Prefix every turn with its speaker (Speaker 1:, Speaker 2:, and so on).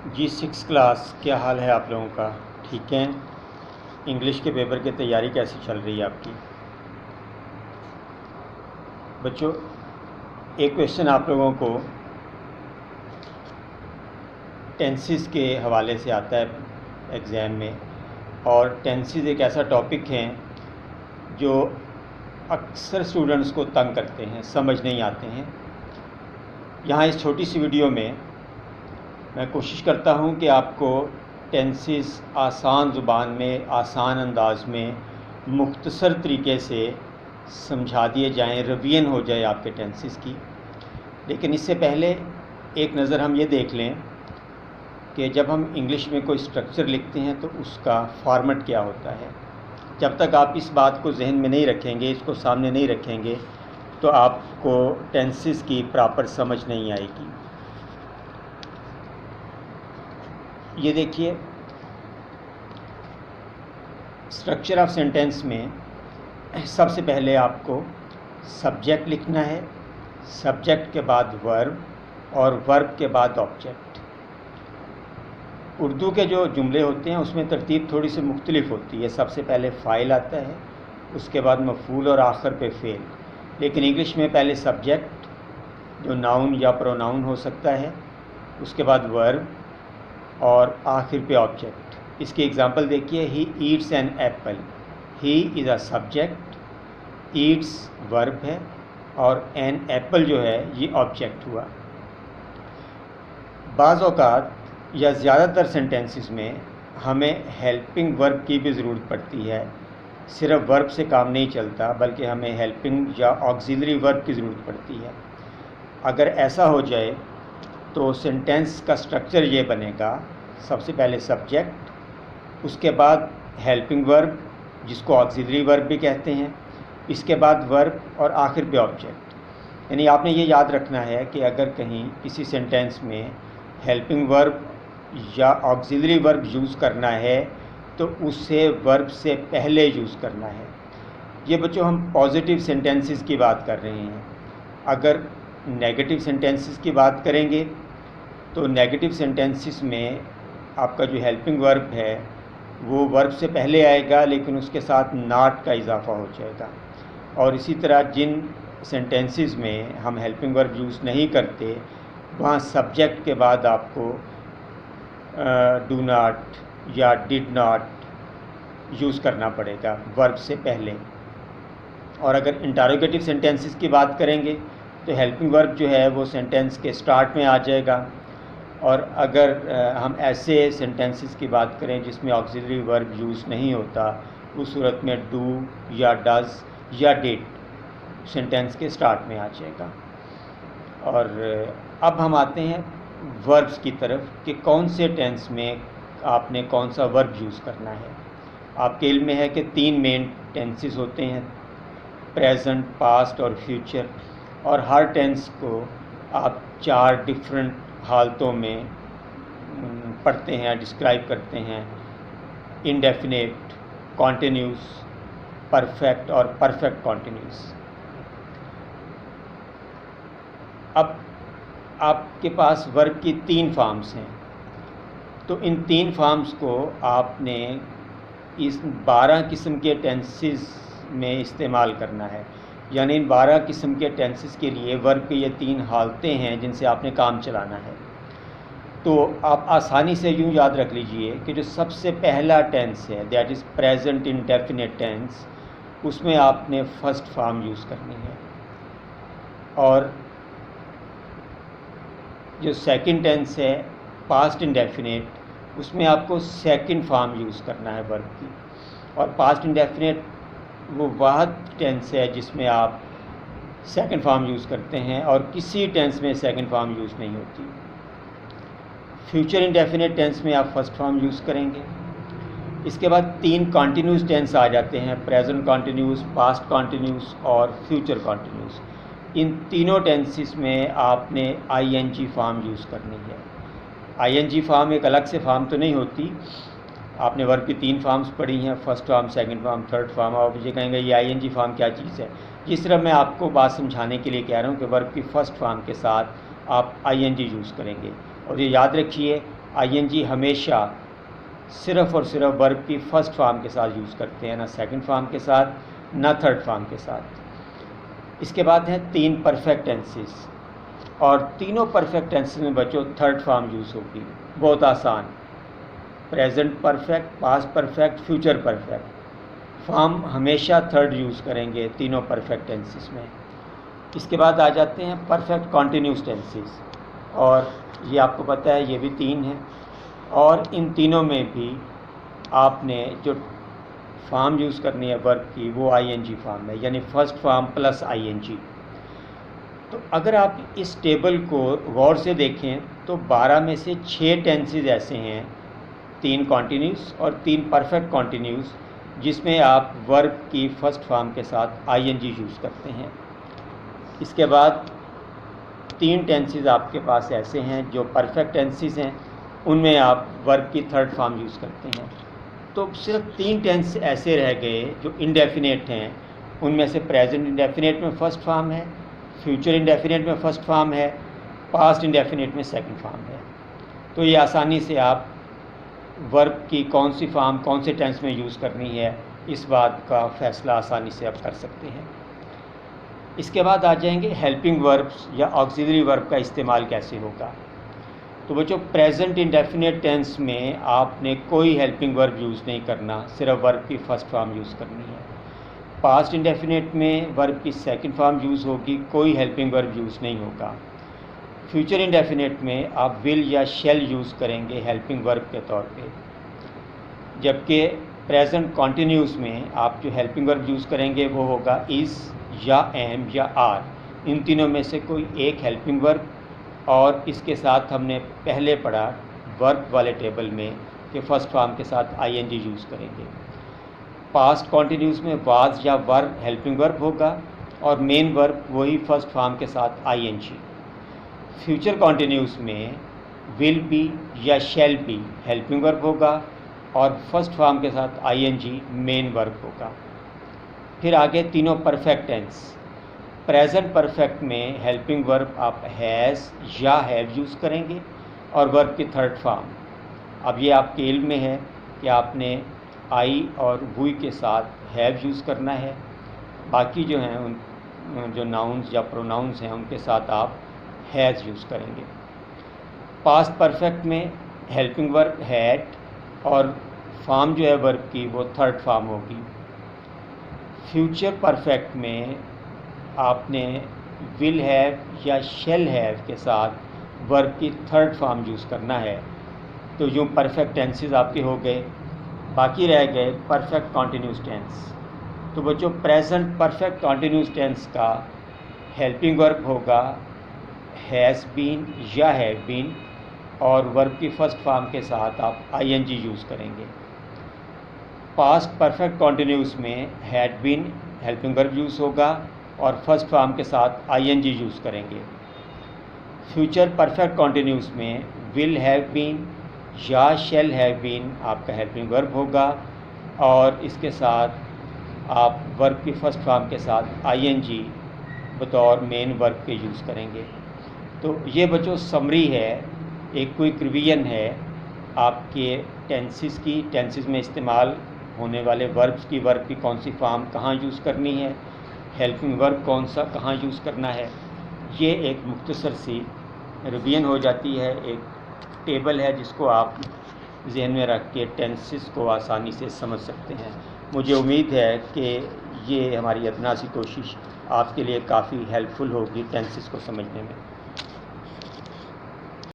Speaker 1: जी 6 class, क्या हाल है आप लोगों का? ठीक है। इंग्लिश के पेपर की तैयारी कैसी चल रही है आपकी? बच्चों, एक क्वेश्चन आप लोगों को टेंसेस के हवाले से आता है एग्ज़ाम में। और टेंसेस एक ऐसा टॉपिक है जो अक्सर स्टूडेंट्स को तंग करते हैं, समझ नहीं आते हैं। यहाँ इस छोटी सी वीडियो में मैं कोशिश करता हूँ कि आपको टेंसेस आसान ज़ुबान में, आसान अंदाज में, मुख्तसर तरीके से समझा दिए जाएं, रिवीजन हो जाए आपके टेंसेस की। लेकिन इससे पहले एक नज़र हम ये देख लें कि जब हम इंग्लिश में कोई स्ट्रक्चर लिखते हैं तो उसका फॉर्मेट क्या होता है। जब तक आप इस बात को जहन में नहीं रखेंगे, इसको सामने नहीं रखेंगे, तो आपको टेंसेस की प्रॉपर समझ नहीं आएगी। ये देखिए, स्ट्रक्चर ऑफ सेंटेंस में सबसे पहले आपको सब्जेक्ट लिखना है, सब्जेक्ट के बाद वर्ब और वर्ब के बाद ऑब्जेक्ट। उर्दू के जो जुमले होते हैं उसमें तरतीब थोड़ी सी मुख्तलिफ होती है। सबसे पहले फ़ाइल आता है, उसके बाद मफ़ूल और आखिर पे फ़ेल। लेकिन इंग्लिश में पहले सब्जेक्ट जो नाउन या प्रोनाउन हो सकता है, उसके बाद वर्ब और आखिर पे ऑब्जेक्ट। इसकी एग्ज़ाम्पल देखिए, he eats an apple. He is a subject, eats verb है और एन एप्पल जो है ये ऑब्जेक्ट हुआ। बाज़ औक़ात या ज़्यादातर सेंटेंसेस में हमें हेल्पिंग वर्ब की भी ज़रूरत पड़ती है। सिर्फ वर्ब से काम नहीं चलता, बल्कि हमें हेल्पिंग या ऑक्सिलरी वर्ब की ज़रूरत पड़ती है। अगर ऐसा हो जाए तो सेंटेंस का स्ट्रक्चर ये बनेगा, सबसे पहले सब्जेक्ट, उसके बाद हेल्पिंग वर्ब जिसको ऑक्सिलरी वर्ब भी कहते हैं, इसके बाद वर्ब और आखिर पे ऑब्जेक्ट। यानी आपने ये याद रखना है कि अगर कहीं किसी सेंटेंस में हेल्पिंग वर्ब या ऑक्सिलरी वर्ब यूज़ करना है तो उसे वर्ब से पहले यूज़ करना है। ये बच्चों हम पॉजिटिव सेंटेंसेस की बात कर रहे हैं। अगर नेगेटिव सेंटेंसेस की बात करेंगे तो नेगेटिव सेंटेंसेस में आपका जो हेल्पिंग वर्ब है वो वर्ब से पहले आएगा, लेकिन उसके साथ नॉट का इजाफा हो जाएगा। और इसी तरह जिन सेंटेंसेस में हम हेल्पिंग वर्ब यूज़ नहीं करते, वहाँ सब्जेक्ट के बाद आपको डू नॉट या डिड नॉट यूज़ करना पड़ेगा वर्ब से पहले। और अगर इंटरोगेटिव सेंटेंसेस की बात करेंगे तो हेल्पिंग वर्ब जो है वो सेंटेंस के स्टार्ट में आ जाएगा। और अगर हम ऐसे सेंटेंसेस की बात करें जिसमें ऑक्सिलरी वर्ब यूज़ नहीं होता, उस सूरत में डू या डज़ या डिड सेंटेंस के स्टार्ट में आ जाएगा। और अब हम आते हैं वर्ब्स की तरफ कि कौन से टेंस में आपने कौन सा वर्ब यूज़ करना है। आपके इल्म में है कि 3 मेन टेंसेस होते हैं, प्रेजेंट, पास्ट और फ्यूचर। और हर टेंस को आप 4 डिफरेंट हालतों में पढ़ते हैं, डिस्क्राइब करते हैं। इंडेफिनिट, कॉन्टिन्यूस, परफेक्ट और परफेक्ट कॉन्टिन्यूस। अब आपके पास वर्ब की 3 फॉर्म्स हैं, तो इन 3 फॉर्म्स को आपने इस 12 किस्म के टेंसेस में इस्तेमाल करना है। यानी इन 12 किस्म के टेंसेस के लिए वर्ब की ये 3 हालतें हैं जिनसे आपने काम चलाना है। तो आप आसानी से यूँ याद रख लीजिए कि जो सबसे पहला टेंस है, that is present indefinite tense, उसमें आपने फर्स्ट फॉर्म यूज़ करनी है। और जो सेकंड टेंस है पास्ट इंडेफिनिट, उसमें आपको सेकंड फॉर्म यूज़ करना है वर्ब की। और पास्ट इंडेफिनिट वो वाहद टेंस है जिसमें आप सेकंड फॉर्म यूज़ करते हैं और किसी टेंस में सेकंड फॉर्म यूज़ नहीं होती। फ्यूचर इंडेफिनिट टेंस में आप फर्स्ट फॉर्म यूज़ करेंगे। इसके बाद 3 कॉन्टिन्यूस टेंस आ जाते हैं, प्रेजेंट कॉन्टिन्यूस, पास्ट कॉन्टिन्यूस और फ्यूचर कॉन्टिन्यूस। इन तीनों टेंसेस में आपने आईएनजी फॉर्म यूज़ करनी है। आईएनजी फॉर्म एक अलग से फॉर्म तो नहीं होती। आपने वर्ब की 3 फॉर्म्स पढ़ी हैं, first form, second form, third form. आप ये कहेंगे ये आईएनजी फॉर्म क्या चीज़ है। जिस तरह मैं आपको बात समझाने के लिए कह रहा हूँ कि वर्ब की फ़र्स्ट फॉर्म के साथ आप आईएनजी यूज़ करेंगे। और ये याद रखिए, आईएनजी हमेशा सिर्फ़ और सिर्फ वर्ब की फ़र्स्ट फॉर्म के साथ यूज़ करते हैं, ना सेकंड फॉर्म के साथ, ना थर्ड फॉर्म के साथ। इसके बाद हैं 3 परफेक्ट टेंसेस, और तीनों परफेक्ट टेंसेस में बच्चों थर्ड फॉर्म यूज़ होगी। बहुत आसान, present perfect, past perfect, future perfect. Form हमेशा थर्ड यूज़ करेंगे तीनों परफेक्ट टेंसेस में। इसके बाद आ जाते हैं परफेक्ट कॉन्टिन्यूस टेंसेस, और ये आपको पता है ये भी 3 हैं, और इन तीनों में भी आपने जो फॉर्म यूज़ करनी है वर्ब की वो आईएनजी फॉर्म है, यानी फर्स्ट फॉर्म प्लस आईएनजी। तो अगर आप इस टेबल को गौर से देखें तो 12 में से 6 टेंसेस ऐसे हैं, 3 कॉन्टिन्यूस और 3 परफेक्ट कॉन्टिन्यूस, जिसमें आप वर्ब की फर्स्ट फॉर्म के साथ आईएनजी यूज़ करते हैं। इसके बाद 3 टेंसेस आपके पास ऐसे हैं जो परफेक्ट टेंसेस हैं, उनमें आप वर्ब की थर्ड फॉर्म यूज़ करते हैं। तो सिर्फ 3 टेंस ऐसे रह गए जो इंडेफिनेट हैं, उनमें से प्रेजेंट इंडेफिनेट में फर्स्ट फॉर्म है, फ्यूचर इंडेफिनेट में फर्स्ट फॉर्म है, पास्ट इंडेफिनेट में सेकंड फॉर्म है। तो ये आसानी से आप वर्ब की कौन सी फॉर्म कौन से टेंस में यूज़ करनी है, इस बात का फ़ैसला आसानी से आप कर सकते हैं। इसके बाद आ जाएंगे हेल्पिंग वर्ब्स या ऑक्सिलरी वर्ब का इस्तेमाल कैसे होगा। तो बच्चों प्रेजेंट इंडेफिनेट टेंस में आपने कोई हेल्पिंग वर्ब यूज़ नहीं करना, सिर्फ वर्ब की फ़र्स्ट फॉर्म यूज़ करनी है। पास्ट इंडेफिनेट में वर्ब की सेकंड फॉर्म यूज़ होगी, कोई हेल्पिंग वर्ब यूज़ नहीं होगा। फ्यूचर इंडेफिनेट में आप विल या शैल यूज़ करेंगे हेल्पिंग वर्ब के तौर पे, जबकि प्रेजेंट कॉन्टिन्यूस में आप जो हेल्पिंग वर्ब यूज़ करेंगे वो होगा इज़ या एम या आर। इन तीनों में से कोई एक हेल्पिंग वर्ब, और इसके साथ हमने पहले पढ़ा वर्ब वाले टेबल में कि फर्स्ट फॉर्म के साथ आईएनजी यूज़ करेंगे। पास्ट कॉन्टिन्यूस में वाज या वर हेल्पिंग वर्ब होगा, और मेन वर्ब वही फर्स्ट फॉर्म के साथ आईएनजी। फ्यूचर कॉन्टिन्यूस में विल बी या शैल बी हेल्पिंग वर्ब होगा, और फर्स्ट फॉर्म के साथ आईएनजी मेन वर्ब होगा। फिर आगे तीनों परफेक्ट टेंस। प्रेजेंट परफेक्ट में हेल्पिंग वर्ब आप हैज़ या हैव यूज़ करेंगे, और वर्ब की थर्ड फॉर्म। अब ये आपके इल्म में है कि आपने आई और हुई के साथ हैव यूज़ करना है, बाकी जो हैं उन जो नाउन्स या प्रोनाउंस हैं उनके साथ आप हैज़ यूज़ करेंगे। पास्ट परफेक्ट में हेल्पिंग वर्ब हैड, और फॉर्म जो है वर्ब की वो थर्ड फॉर्म होगी। फ्यूचर परफेक्ट में आपने विल हैव या शैल हैव के साथ वर्ब की थर्ड फॉर्म यूज़ करना है। तो यूँ परफेक्ट टेंसेस आपके हो गए, बाकी रह गए परफेक्ट कॉन्टिन्यूस टेंस। तो बच्चों प्रेजेंट परफेक्ट कॉन्टिन्यूस टेंस का हेल्पिंग वर्ब होगा हैज़ बीन या हैव बीन, और वर्ब की फर्स्ट फॉर्म के साथ आप आईएनजी यूज़ करेंगे। पास्ट परफेक्ट कॉन्टिन्यूस में had been helping verb use होगा, और फर्स्ट फॉर्म के साथ आईएनजी यूज़ करेंगे। फ्यूचर परफेक्ट कॉन्टिन्यूस में विल हैव बीन या शैल हैव बीन आपका हेल्पिंग वर्ब होगा, और इसके साथ आप वर्ब की फर्स्ट फॉर्म के साथ आईएनजी बतौर मेन वर्ब के यूज़ करेंगे। तो ये बच्चों समरी है, एक क्विक रिवीजन है आपके टेंसेस की, टेंसेस में इस्तेमाल होने वाले वर्ब्स की, वर्ब की कौन सी फॉर्म कहाँ यूज़ करनी है, हेल्पिंग वर्ब कौन सा कहाँ यूज़ करना है। ये एक मुख्तसर सी रिवीजन हो जाती है, एक टेबल है जिसको आप जहन में रख के टेंसेस को आसानी से समझ सकते हैं। मुझे उम्मीद है कि ये हमारी अदना सी कोशिश आपके लिए काफ़ी हेल्पफुल होगी टेंसेस को समझने में।